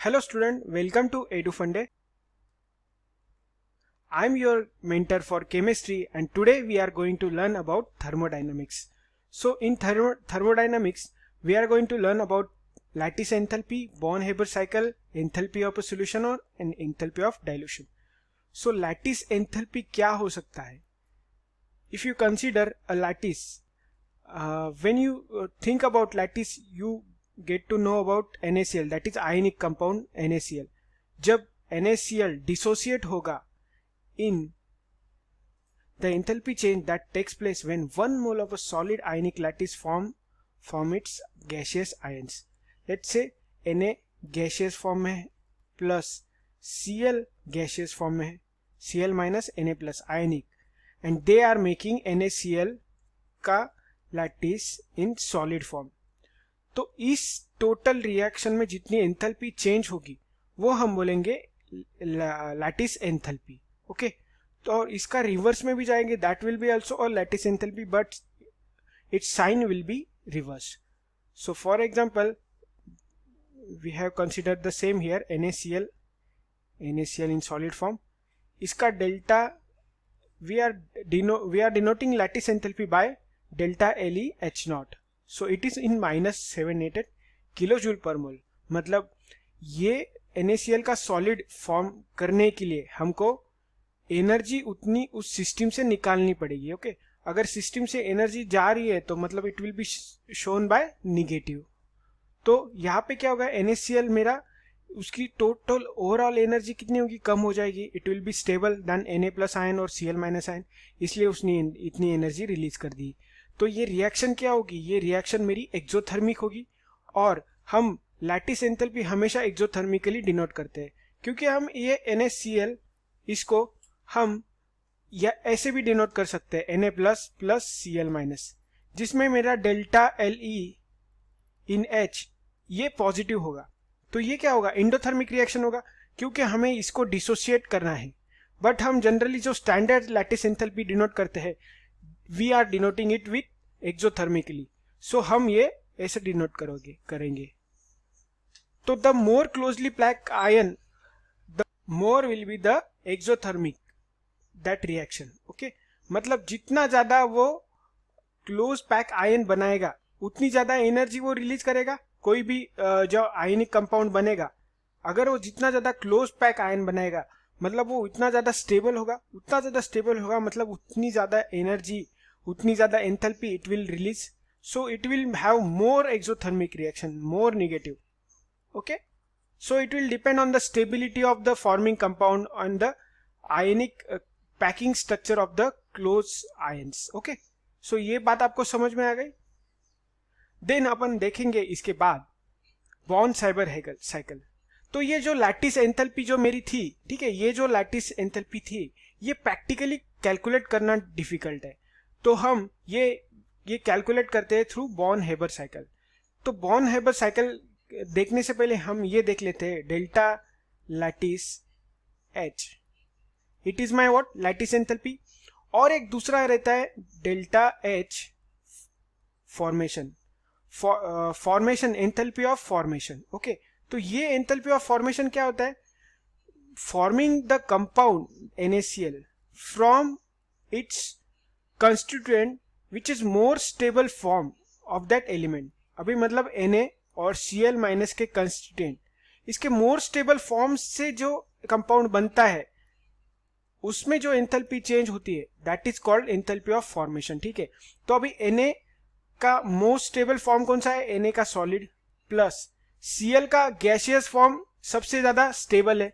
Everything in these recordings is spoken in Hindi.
Hello student, welcome to EduFunday. I am your mentor for chemistry and today we are going to learn about thermodynamics. So in thermodynamics, we are going to learn about lattice enthalpy, Born-Haber cycle, enthalpy of a solution or and enthalpy of dilution. So lattice enthalpy क्या हो सकता है? If you consider a lattice, when you think about lattice, you get to know about NaCl, that is ionic compound NaCl. जब NaCl dissociate होगा in the enthalpy change that takes place when 1 mole of a solid ionic lattice form its gaseous ions. Let's say Na gaseous form में है plus Cl gaseous form में है, Cl minus Na plus ionic, and they are making NaCl का lattice in solid form. तो इस टोटल रिएक्शन में जितनी एंथैल्पी चेंज होगी वो हम बोलेंगे लैटिस एंथैल्पी. ओके, तो और इसका रिवर्स में भी जाएंगे, that will be also a lattice enthalpy but its sign will be reverse. So for example we have considered the same here NaCl in solid form. इसका delta we are denoting lattice enthalpy by delta Le H naught. So it is in -788 kilojoule per mole. मतलब ये NaCl का सॉलिड फॉर्म करने के लिए हमको एनर्जी उतनी उस सिस्टम से निकालनी पड़ेगी. ओके, अगर सिस्टम से एनर्जी जा रही है तो मतलब it will be shown by negative. तो यहाँ पे क्या होगा, NaCl मेरा उसकी टोटल ओवरऑल एनर्जी कितनी होगी, कम हो जाएगी. It will be stable then Na plus ion और Cl माइनस आयन, इसलिए उसने इतनी एनर्जी रिलीज कर दी. तो ये रिएक्शन क्या होगी, ये रिएक्शन मेरी एक्सोथर्मिक होगी. और हम लैटिस एंथैल्पी हमेशा एक्सोथर्मिकली डिनोट करते हैं क्योंकि हम ये NaCl इसको हम या ऐसे भी डिनोट कर सकते हैं Na plus plus Cl minus, जिसमें मेरा डेल्टा Le इन H ये पॉजिटिव होगा. तो ये क्या होगा, एंडोथर्मिक रिएक्शन होगा क्योंकि हमें इसको डिसोसिएट करना है. बट हम जनरली जो स्टैंडर्ड लैटिस एंथैल्पी डिनोट करते हैं we are denoting it with exothermically. So हम ये ऐसे डिनोट करेंगे. तो the more closely packed ion the more will be the exothermic that reaction. Okay, मतलब जितना ज्यादा वो क्लोज पैक आयन बनाएगा उतनी ज्यादा एनर्जी वो रिलीज करेगा. कोई भी जो आयनिक कंपाउंड बनेगा अगर वो जितना ज्यादा क्लोज पैक आयन बनाएगा मतलब वो उतना ज्यादा स्टेबल होगा, मतलब उतनी ज्यादा एनर्जी, उतनी ज्यादा enthalpy it will release. So it will have more exothermic reaction, more negative. Okay, so it will depend on the stability of the forming compound on the ionic packing structure of the close ions. Okay, so ये बात आपको समझ में आ गई. देन अपन देखेंगे इसके बाद बॉर्न-हाइबर साइकिल. तो ये जो लैटिस एंथैल्पी जो मेरी थी, ठीक है, ये जो लैटिस एंथैल्पी थी ये प्रैक्टिकली कैलकुलेट करना डिफिकल्ट है. तो हम ये कैलकुलेट करते हैं थ्रू बॉर्न-हाइबर साइकिल. तो बॉर्न-हाइबर साइकिल देखने से पहले हम ये देख लेते हैं delta lattice H, it is my what, lattice enthalpy. और एक दूसरा रहता है delta H formation, formation enthalpy of formation. Okay, तो ये एंथैल्पी ऑफ फॉर्मेशन क्या होता है, forming the compound NaCl from its constituent which is more stable form of that element. अभी मतलब Na और Cl माइनस के कंस्टिट्यूएंट, इसके मोर स्टेबल फॉर्म से जो कंपाउंड बनता है उसमें जो एंथैल्पी चेंज होती है that is called enthalpy of formation. ठीक है, तो अभी Na का मोस्ट स्टेबल फॉर्म कौन सा है, Na का सॉलिड प्लस Cl का गैसियस फॉर्म सबसे ज्यादा स्टेबल है.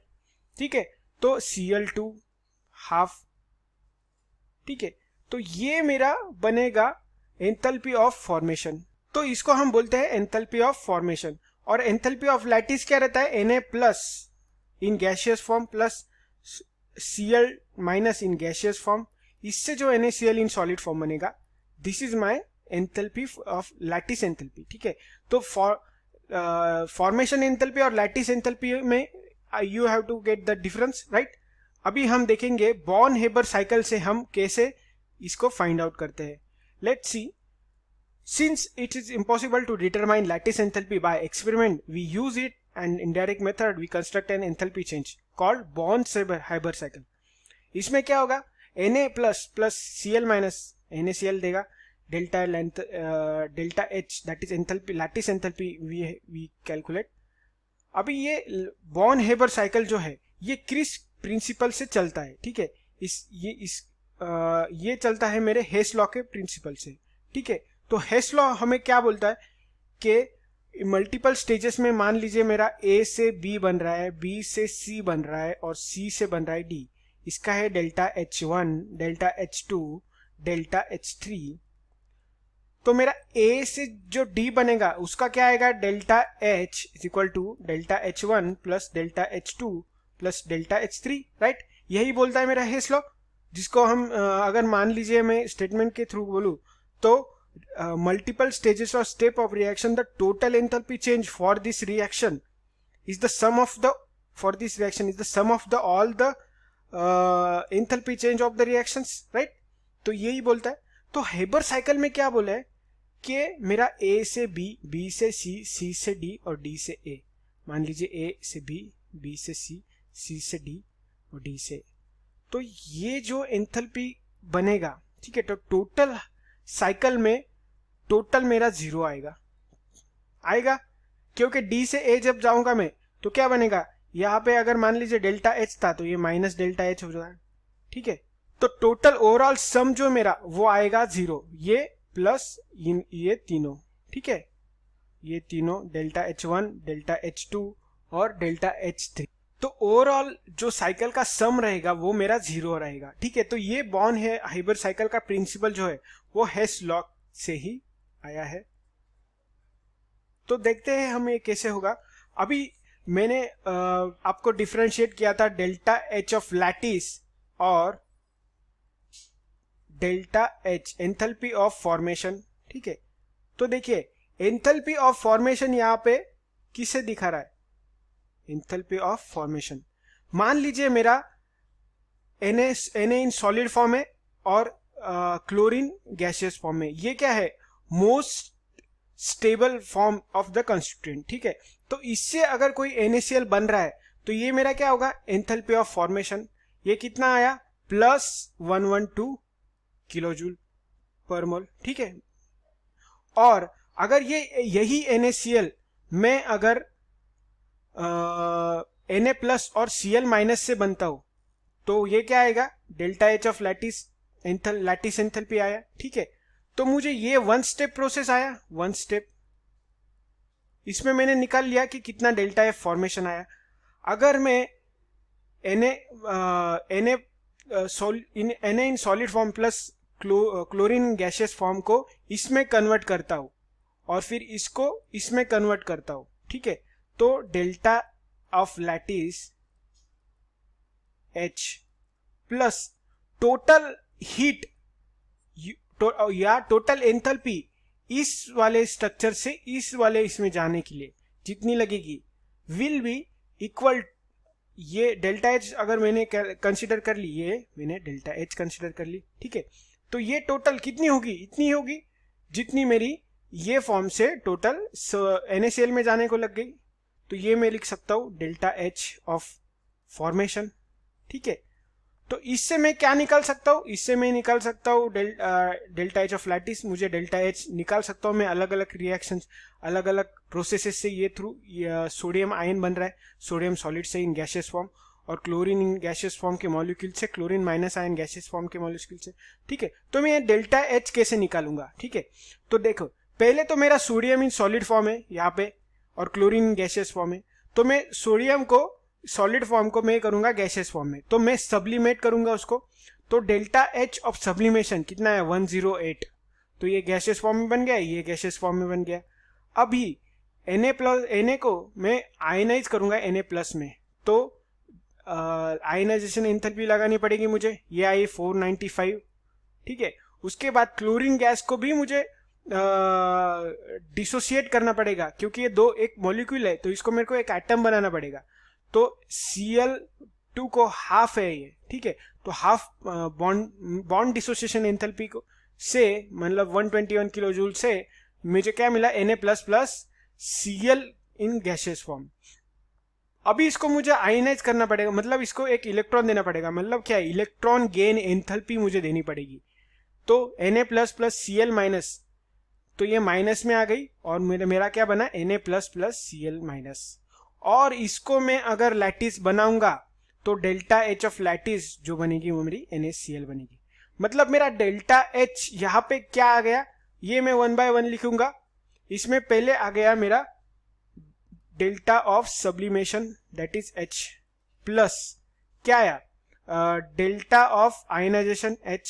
ठीक है, तो Cl2 हाफ. ठीक है, तो ये मेरा बनेगा एंथैल्पी ऑफ फॉर्मेशन. तो इसको हम बोलते हैं एंथैल्पी ऑफ फॉर्मेशन. और एंथैल्पी ऑफ लैटिस क्या रहता है, Na plus in gaseous form plus Cl minus in gaseous form. इससे जो NaCl इन सॉलिड फॉर्म बनेगा this is my enthalpy of lattice enthalpy. ठीक है, तो फॉर्मेशन एंथैल्पी और लैटिस एंथैल्पी में you have to get the difference, right. अभी हम देखेंगे बॉर्न-हाइबर साइकिल से हम कैसे इसको फाइंड आउट करते हैं. Let's see. Since it is impossible to determine lattice enthalpy by experiment, we use it and indirect method we construct an enthalpy change called Born-Haber cycle. इसमें क्या होगा, Na plus plus Cl minus NaCl देगा, delta length delta H that is enthalpy, lattice enthalpy we calculate. अभी ये Born-Haber cycle जो है ये किस प्रिंसिपल से चलता है, ठीक है, ये चलता है मेरे हेस लॉ के प्रिंसिपल से, ठीक है। तो हेस लॉ हमें क्या बोलता है कि मल्टीपल स्टेजेस में मान लीजिए मेरा ए से बी बन रहा है, बी से सी बन रहा है और सी से बन रहा है डी, इसका है delta H1, delta H2, delta H3। तो मेरा ए से जो डी बनेगा उसका क्या आएगा, delta H is equal to delta H1 plus delta H2 plus delta H3, right. यही बोलता है मेरा हेस लॉ, जिसको हम अगर मान लीजिए मैं स्टेटमेंट के थ्रू बोलूं तो multiple stages or step of reaction, the total enthalpy change for this reaction is the sum of the all the enthalpy change of the reactions, right। तो यही बोलता है। तो हेबर साइकिल में क्या बोला है कि मेरा A से B, B से C, C से D और D से A, मान लीजिए A से B, B से C, C से D और D से A, तो ये जो एंथैल्पी बनेगा, ठीक है, तो टोटल साइकिल में टोटल मेरा 0 आएगा क्योंकि डी से ए जब जाऊंगा मैं तो क्या बनेगा, यहाँ पे अगर मान लीजिए डेल्टा एच था तो ये माइनस डेल्टा एच हो जाएगा, ठीक है। तो टोटल ओवरऑल सम जो मेरा वो आएगा 0, ये प्लस ये तीनों, ठीक है, ये तीनों डेल्टा H1, डेल्टा H2 और डेल्टा H3। तो ओवरऑल जो साइकिल का सम रहेगा वो मेरा 0 रहेगा, ठीक है। तो ये बॉर्न-हाइबर साइकिल का प्रिंसिपल जो है वो हेस लॉ से ही आया है। तो देखते हैं हम ये कैसे होगा। अभी मैंने आपको डिफरेंशिएट किया था डेल्टा H ऑफ लैटिस और delta H enthalpy of formation, ठीक है। तो देखिए एंथैल्पी ऑफ फॉर्मेशन यहाँ पे किसे दिखा रहा है, एंथैल्पी ऑफ फॉर्मेशन। मान लीजिए मेरा Na इन सॉलिड फॉर्म है और क्लोरीन गैसियस फॉर्म में, ये क्या है, most stable form of the constituent, ठीक है। तो इससे अगर कोई NaCl बन रहा है तो ये मेरा क्या होगा, एंथैल्पी ऑफ फॉर्मेशन, ये कितना आया, प्लस 112 किलोजूल पर मोल, ठीक है। और अगर यही NaCl मैं अगर Na प्लस और Cl माइनस से बनता हूं तो ये क्या आएगा, delta H of lattice enthalpy आया, ठीक है। तो मुझे ये वन स्टेप प्रोसेस आया, वन स्टेप, इसमें मैंने निकाल लिया कि कितना डेल्टा F फॉर्मेशन आया। अगर मैं Na इन solid form plus chlorine gaseous form को इसमें कन्वर्ट करता हूं और फिर इसको इसमें कन्वर्ट करता हूं, ठीक है, तो delta of lattice H plus total heat या टोटल एंथैल्पी इस वाले स्ट्रक्चर से इस वाले इसमें जाने के लिए जितनी लगेगी विल बी इक्वल, ये डेल्टा H अगर मैंने कंसीडर कर ली, ये मैंने डेल्टा H कंसीडर कर ली, ठीक है। तो ये टोटल कितनी होगी, इतनी होगी जितनी मेरी ये फॉर्म से टोटल NaCl में जाने को लग गई। तो ये मैं लिख सकता हूं डेल्टा H ऑफ फॉर्मेशन, ठीक है। तो इससे मैं क्या निकाल सकता हूं, इससे मैं निकाल सकता हूं डेल्टा H ऑफ लैटिस, मुझे डेल्टा H निकाल सकता हूं मैं अलग अलग रिएक्शंस, अलग अलग प्रोसेसेस से। ये थ्रू सोडियम आयन बन रहा है, सोडियम सॉलिड से इन गैसियस फॉर्म और क्लोरीन इन गैसियस फॉर्म के मॉलिक्यूल से, chlorine minus ion gaseous form के मॉलिक्यूल से, ठीक है। तो मैं डेल्टा H कैसे निकालूंगा, ठीक है। तो देखो पहले तो मेरा सोडियम इन सॉलिड फॉर्म है यहाँ पे और क्लोरीन गैसियस फॉर्म है, तो मैं सोडियम को सॉलिड फॉर्म को मैं करूंगा गैसियस फॉर्म में, तो मैं सब्लिमेट करूंगा उसको। तो डेल्टा H ऑफ सब्लिमेशन कितना है, 108। तो ये गैसियस फॉर्म में बन गया, ये गैसियस फॉर्म में बन गया। अभी Na को मैं आयनाइज करूंगा Na प्लस में, तो आयनाइजेशन एंथैल्पी लगानी पड़ेगी मुझे, ये आई 495, ठीक है। उसके बाद क्लोरीन गैस को भी मुझे डिसोसिएट करना पड़ेगा क्योंकि ये एक मॉलिक्यूल है, तो इसको मेरे को एक एटम बनाना पड़ेगा। तो Cl2 को हाफ है ये, ठीक है। तो हाफ बॉन्ड डिसोसिएशन एंथैल्पी को से मतलब 121 किलोजूल से मुझे क्या मिला, Na प्लस प्लस Cl इन गैसियस फॉर्म। अभी इसको मुझे आयनाइज करना पड़ेगा, मतलब इसको एक इलेक्ट्रॉन देना पड़ेगा, मतलब क्या है, इलेक्ट्रॉन गेन एंथैल्पी मुझे देनी पड़ेगी। तो Na plus plus Cl minus, तो ये माइनस में आ गई और मेरा क्या बना, Na plus plus Cl minus. और इसको मैं अगर लैटिस बनाऊंगा तो डेल्टा एच ऑफ लैटिस जो बनेगी वो मेरी NaCl बनेगी। मतलब मेरा डेल्टा एच यहां पे क्या आ गया, ये मैं 1 बाय 1 लिखूंगा। इसमें पहले आ गया मेरा delta of sublimation that is H plus क्या आया, delta of ionisation H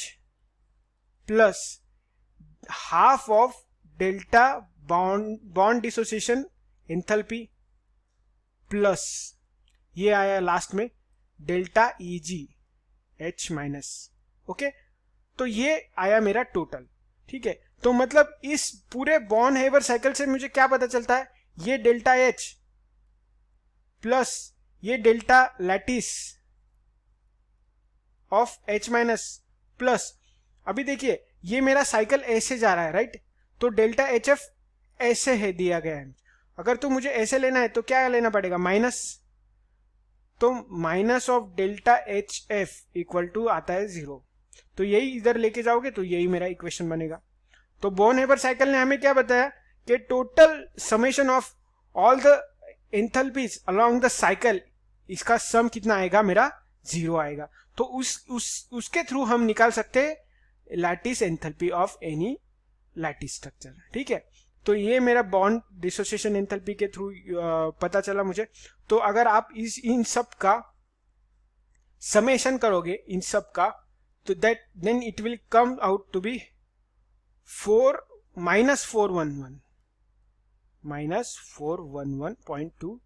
plus half of delta bond dissociation enthalpy plus ये आया लास्ट में delta Eg H minus. Okay, तो ये आया मेरा टोटल। ठीक है, तो मतलब इस पूरे बॉर्न हेबर साइकिल से मुझे क्या पता चलता है, ये डेल्टा H प्लस ये delta lattice of H minus plus, अभी देखिए ये मेरा साइकिल ऐसे जा रहा है राइट, तो डेल्टा HF ऐसे है दिया गया है। अगर तो मुझे ऐसे लेना है तो क्या लेना पड़ेगा, माइनस, तो minus of delta HF equal to आता है 0। तो यही इधर लेके जाओगे तो यही मेरा इक्वेशन बनेगा। तो बॉर्न हेबर साइकिल ने हमें क्या बताया कि total summation of all the enthalpies along the cycle, इसका सम कितना आएगा, मेरा 0 आएगा। तो उसके थ्रू हम निकाल सकते हैं lattice enthalpy of any lattice structure. ठीक है, तो ये मेरा बॉन्ड डिसोसिएशन एंथैल्पी के थ्रू पता चला मुझे। तो अगर आप इन सब का समेशन करोगे इन सब का, तो that then it will come out to be 411.2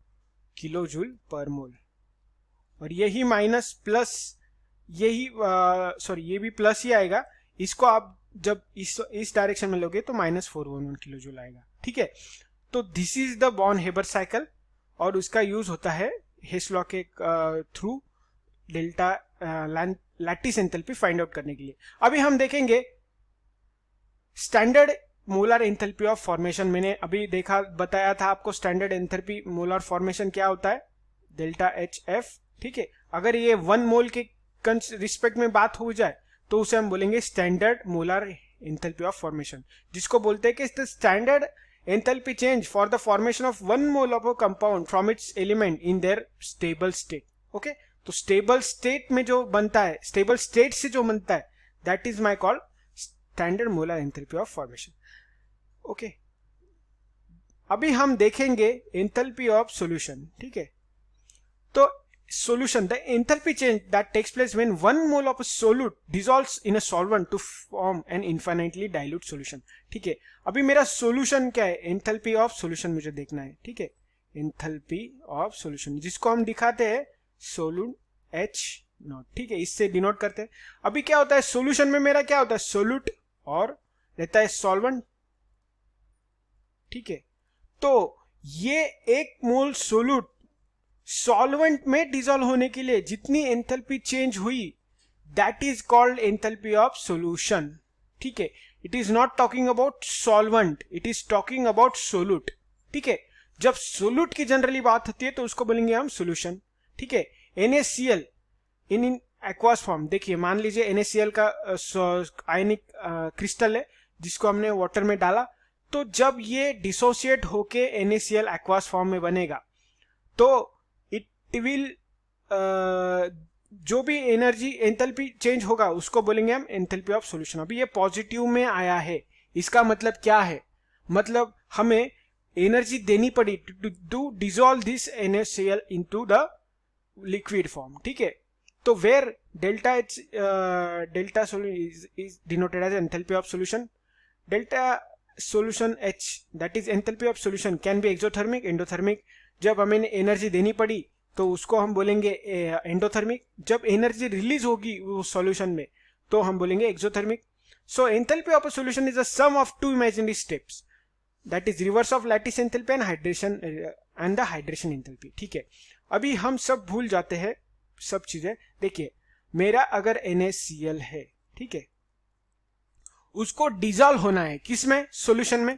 kilo joule per mole. और यही माइनस प्लस यही सॉरी ये भी प्लस ही आएगा, इसको आप जब इस डायरेक्शन में लोगे तो -411 किलो जूल आएगा। ठीक है, तो this is the Born Haber cycle और उसका यूज होता है हेस लॉ के through delta lattice enthalpy find out करने के लिए। अभी हम देखेंगे standard molar enthalpy of formation. मैंने अभी बताया था आपको स्टैंडर्ड एंथैल्पी मोलर फॉर्मेशन क्या होता है, डेल्टा HF। ठीक है, अगर ये 1 मोल के रिस्पेक्ट में बात हो जाए तो उसे हम बोलेंगे standard molar enthalpy of formation, जिसको बोलते हैं कि the standard enthalpy change for the formation of 1 mole of a compound from its element in their stable state. Okay, तो स्टेबल स्टेट में जो बनता है, स्टेबल स्टेट से जो बनता है, that is my called standard molar enthalpy of formation. Okay, अभी हम देखेंगे एंथैल्पी ऑफ सॉल्यूशन। ठीक है, तो solution, the enthalpy change that takes place when 1 mole of a solute dissolves in a solvent to form an infinitely dilute solution। ठीक है, अभी मेरा solution क्या है, enthalpy of solution मुझे देखना है। ठीक है, enthalpy of solution जिसको हम दिखाते हैं solute H नॉट। ठीक है, इससे डिनोट करते हैं। अभी क्या होता है solution में, मेरा क्या होता है solute और रहता है solvent। ठीक है, तो ये 1 मोल solute सॉल्वेंट में डिसॉल्व होने के लिए जितनी एंथैल्पी चेंज हुई, that is called enthalpy of solution. ठीक है, it is not talking about solvent, it is talking about solute. ठीक है, जब सोल्यूट की जनरली बात होती है तो उसको बोलेंगे हम सोल्यूशन। ठीक है, NaCl इन एक्वास फॉर्म, देखिए मान लीजिए NaCl का आयनिक क्रिस्टल है जिसको हमने वाटर में डाला, तो जब ये डिसोसिएट होके NaCl एक्वास फॉर्म में बनेगा तो इट विल जो भी एनर्जी एंथैल्पी चेंज होगा उसको बोलेंगे हम एंथैल्पी ऑफ सॉल्यूशन। अभी ये पॉजिटिव में आया है, इसका मतलब क्या है, मतलब हमें एनर्जी देनी पड़ी to dissolve this NaCl into the liquid form. ठीक है, तो where delta is denoted as enthalpy of solution. Delta solution H that is enthalpy of solution can be exothermic, endothermic. जब हमें एनर्जी देनी पड़ी तो उसको हम बोलेंगे एंडोथर्मिक, जब एनर्जी रिलीज होगी वो सॉल्यूशन में तो हम बोलेंगे exothermic. So enthalpy of a solution is a sum of 2 imaginary steps, that is reverse of lattice enthalpy and hydration and the hydration enthalpy. ठीक है, अभी हम सब भूल जाते हैं सब चीजें। देखिए मेरा अगर NaCl है, ठीक है, उसको डिसॉल्व होना है किसमें, सॉल्यूशन में।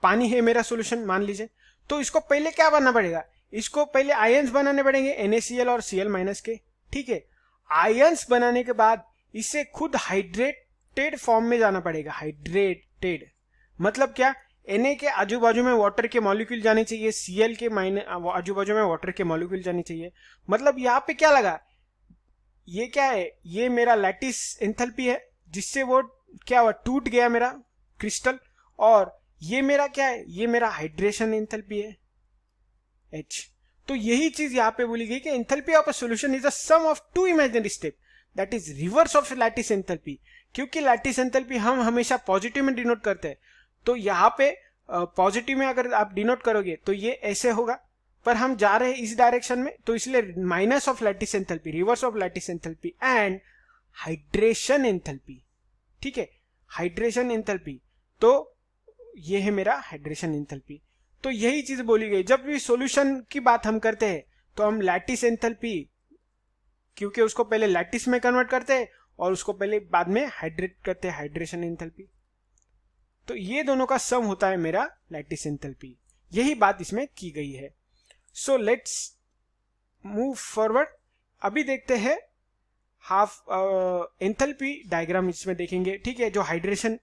पानी है मेरा सॉल्यूशन मान लीजिए, तो इसको पहले क्या बनना पड़ेगा, इसको पहले आयंस बनाने पड़ेंगे NaCl और Cl माइनस के, ठीक है। आयंस बनाने के बाद इसे खुद हाइड्रेटेड फॉर्म में जाना पड़ेगा। हाइड्रेटेड मतलब क्या, Na के आजू बाजू में वाटर के मॉलिक्यूल जाने चाहिए, Cl के आजू बाजू में वाटर के मॉलिक्यूल जाने चाहिए। मतलब यहाँ पे क्या लगा, ये क्या है, ये मेरा लैटिस एंथैल्पी है, जिससे वो क्या हुआ, टूट गया मेरा क्रिस्टल। और ये मेरा क्या है, ये मेरा हाइड्रेशन एंथैल्पी है H। तो यही चीज यहाँ पे बोली गई कि enthalpy of a solution is the sum of two imaginary step that is reverse of lattice enthalpy. क्योंकि लैटिस एंथैल्पी हम हमेशा पॉजिटिव में डिनोट करते हैं, तो यहाँ पे पॉजिटिव में अगर आप डिनोट करोगे तो ये ऐसे होगा, पर हम जा रहे हैं इस डायरेक्शन में, तो इसलिए minus of lattice enthalpy, reverse of lattice enthalpy and hydration enthalpy, ठीक है, हाइड्रेशन एंथैल्पी। तो ये है मेरा हाइड्रेशन एंथैल्पी। तो यही चीज बोली गई, जब भी सॉल्यूशन की बात हम करते हैं तो हम लैटिस एंथैल्पी, क्योंकि उसको पहले लैटिस में कन्वर्ट करते हैं और उसको पहले बाद में हाइड्रेट करते हैं, हाइड्रेशन एंथैल्पी। तो ये दोनों का सम होता है मेरा लैटिस एंथैल्पी, यही बात इसमें की गई है। So let's move forward. अभी देखते हैं हाफ एंथैल्पी डायग्राम इसमें देखेंगे, ठीक है। जो हाइड्रेशन,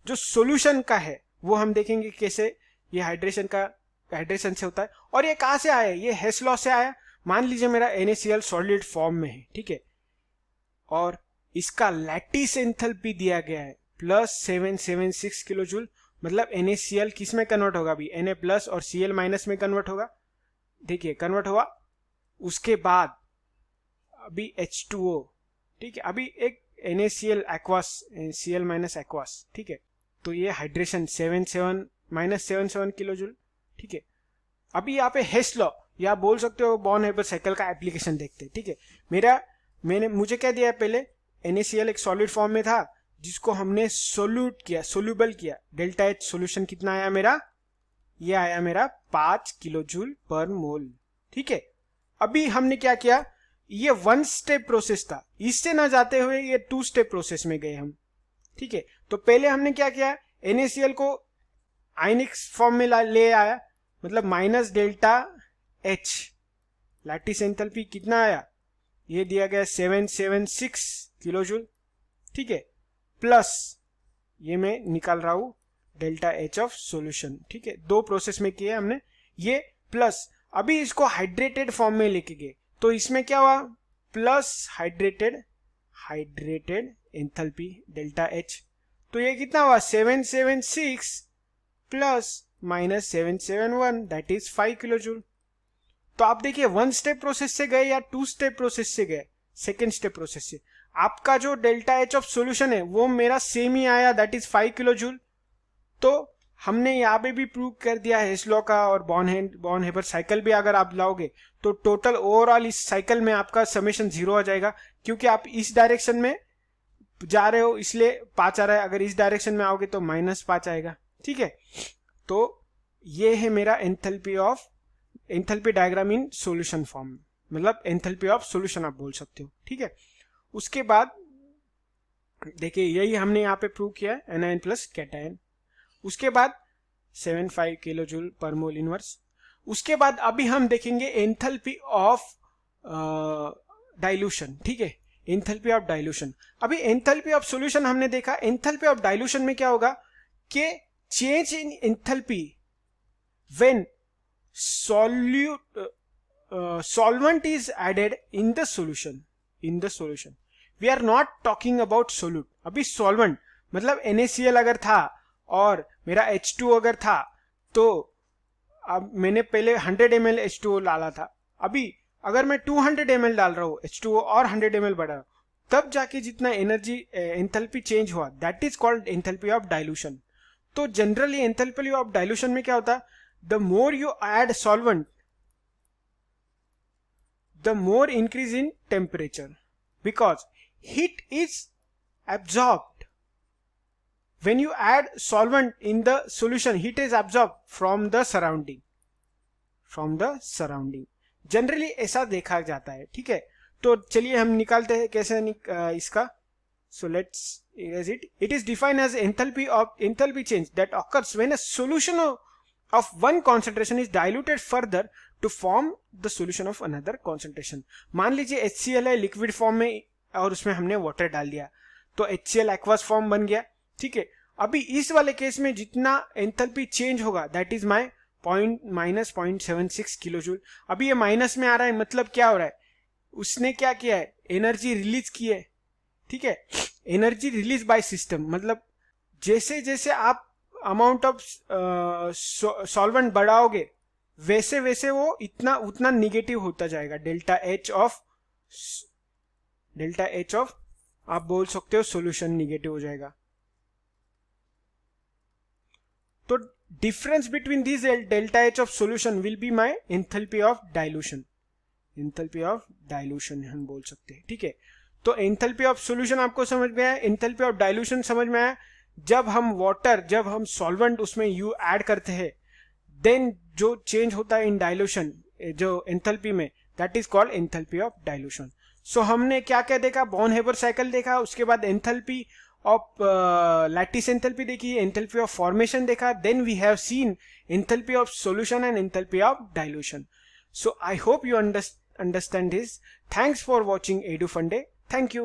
जो सॉल्यूशन का है वो हम देखेंगे कैसे ये हाइड्रेशन से होता है। और ये कहां से आया, ये हेस लॉ से आया। मान लीजिए मेरा NaCl सॉलिड फॉर्म में है, ठीक है, और इसका लैटिस एंथैल्पी दिया गया है +776 किलो जूल। मतलब NaCl किस में कन्वर्ट होगा, अभी Na प्लस और Cl माइनस में कन्वर्ट होगा, देखिए कन्वर्ट हुआ। उसके बाद अभी H2O, ठीक है, अभी एक NaCl aqueous, Cl minus aqueous, ठीक है। तो ये हाइड्रेशन -77 किलो जूल, ठीक है। अभी यहाँ पे हेस लॉ या बोल सकते हो बॉर्न हेबर साइकिल का एप्लीकेशन देखते हैं, ठीक है। मुझे क्या दिया है, पहले NaCl एक सॉलिड फॉर्म में था जिसको हमने सोल्यूबल किया। डेल्टा H सोल्यूशन कितना आया मेरा, ये आया मेरा 5 किलो जूल पर मोल, ठीक है। अभी हमने क्या किया, ये 1 स्टेप प्रोसेस था, इससे ना जाते हुए ये 2 स्टेप प्रोसेस में गए हम, ठीक है। तो पहले हमने क्या किया, NaCl को आयनिक फॉर्म में ले आया, मतलब minus delta H। Lattice enthalpy कितना आया, ये दिया गया 776 किलो जूल, ठीक है, प्लस ये मैं निकाल रहा हूं डेल्टा H ऑफ सॉल्यूशन, ठीक है। 2 प्रोसेस में किए हमने ये, प्लस अभी इसको हाइड्रेटेड फॉर्म में लेके गए, तो इसमें क्या हुआ, plus hydrated enthalpy delta H। तो ये कितना हुआ, 776 plus -771 that is 5 kilo joule. तो आप देखिए 1 स्टेप प्रोसेस से गए या 2 स्टेप प्रोसेस से गए, सेकेंड स्टेप प्रोसेस से, आपका जो डेल्टा H ऑफ सॉल्यूशन है वो मेरा सेम ही आया, दैट इज 5 किलो जूल। तो हमने यहाँ पे भी प्रूव कर दिया है हेस लॉ का, और बॉर्न हेबर साइकिल भी अगर आप लाओगे तो टोटल ओवरऑल इस साइकिल में आपका समेशन 0 आ जाएगा, क्योंकि आप इस डायरेक्शन में जा रहे हो इसलिए 5 आ रहा है, अगर इस डायरेक्शन में आओगे तो -5 आएगा, ठीक है। तो ये है मेरा enthalpy diagram in solution form, मतलब एंथैल्पी ऑफ सॉल्यूशन आप बोल सकते हो, ठीक है। उसके बाद देखिए यही हमने यहाँ पे प्रूव किया है, एनायन प्लस कैटायन। उसके बाद 75 kilo joule per mole inverse. उसके बाद अभी हम देखेंगे एंथैल्पी ऑफ डाइल्यूशन, ठीक है, एंथैल्पी ऑफ डाइल्यूशन। अभी एंथैल्पी ऑफ सॉल्यूशन हमने देखा, एंथैल्पी ऑफ डाइल्यूशन में क्या होगा कि change in enthalpy when solvent is added in the solution. We are not talking about solute. अभी solvent मतलब NaCl अगर था और मेरा H2O अगर था, तो अब मैंने पहले 100 ml H2O डाला था, अभी अगर मैं 200 ml डाल रहा हूँ H2O और 100 ml बढ़ा रहा हूँ, तब जाके जितना एनर्जी एंथैल्पी चेंज हुआ, that is called enthalpy of dilution. तो जनरली एंथैल्पी ऑफ डाइल्यूशन में क्या होता है, the more you add solvent the more increase in temperature, because heat is absorbed when you add solvent in the solution, heat is absorbed from the surrounding generally ऐसा देखा जाता है, ठीक है। तो चलिए हम निकालते हैं कैसे इसका। So let's erase it. It is defined as enthalpy change that occurs when a solution of one concentration is diluted further to form the solution of another concentration. मान लीजिए HCl है लिक्विड फॉर्म में और उसमें हमने वाटर डाल दिया तो HCl एक्वस फॉर्म बन गया, ठीक है। अभी इस वाले केस में जितना एंथैल्पी चेंज होगा that is my -0.76 kilo joule. अभी ये माइनस में आ रहा है, मतलब क्या हो रहा है, उसने क्या किया है, एनर्जी रिलीज की है, ठीक है। एनर्जी रिलीज बाय सिस्टम, मतलब जैसे जैसे आप अमाउंट ऑफ सॉल्वेंट बढ़ाओगे वैसे वैसे वो इतना उतना निगेटिव होता जाएगा। डेल्टा एच ऑफ आप बोल सकते हो सॉल्यूशन निगेटिव हो जाएगा। तो difference between this delta H of solution will be my enthalpy of dilution. Enthalpy of dilution हम बोल सकते हैं, ठीक है। तो एंथैल्पी ऑफ सॉल्यूशन आपको समझ में आया, एंथैल्पी ऑफ डाइल्यूशन समझ में आया। जब हम सॉल्वेंट उसमें यू ऐड करते हैं देन जो चेंज होता है इन डाइल्यूशन जो एंथैल्पी में, that is called enthalpy of dilution. So हमने क्या क्या देखा, बॉर्न हेबर साइकिल देखा, उसके बाद एंथैल्पी ऑफ लैटिस एंथैल्पी देखी, एंथैल्पी ऑफ फॉर्मेशन देखा, then we have seen enthalpy of solution and enthalpy of dilution. So I hope you understand this. Thanks for watching EduFunday. Thank you.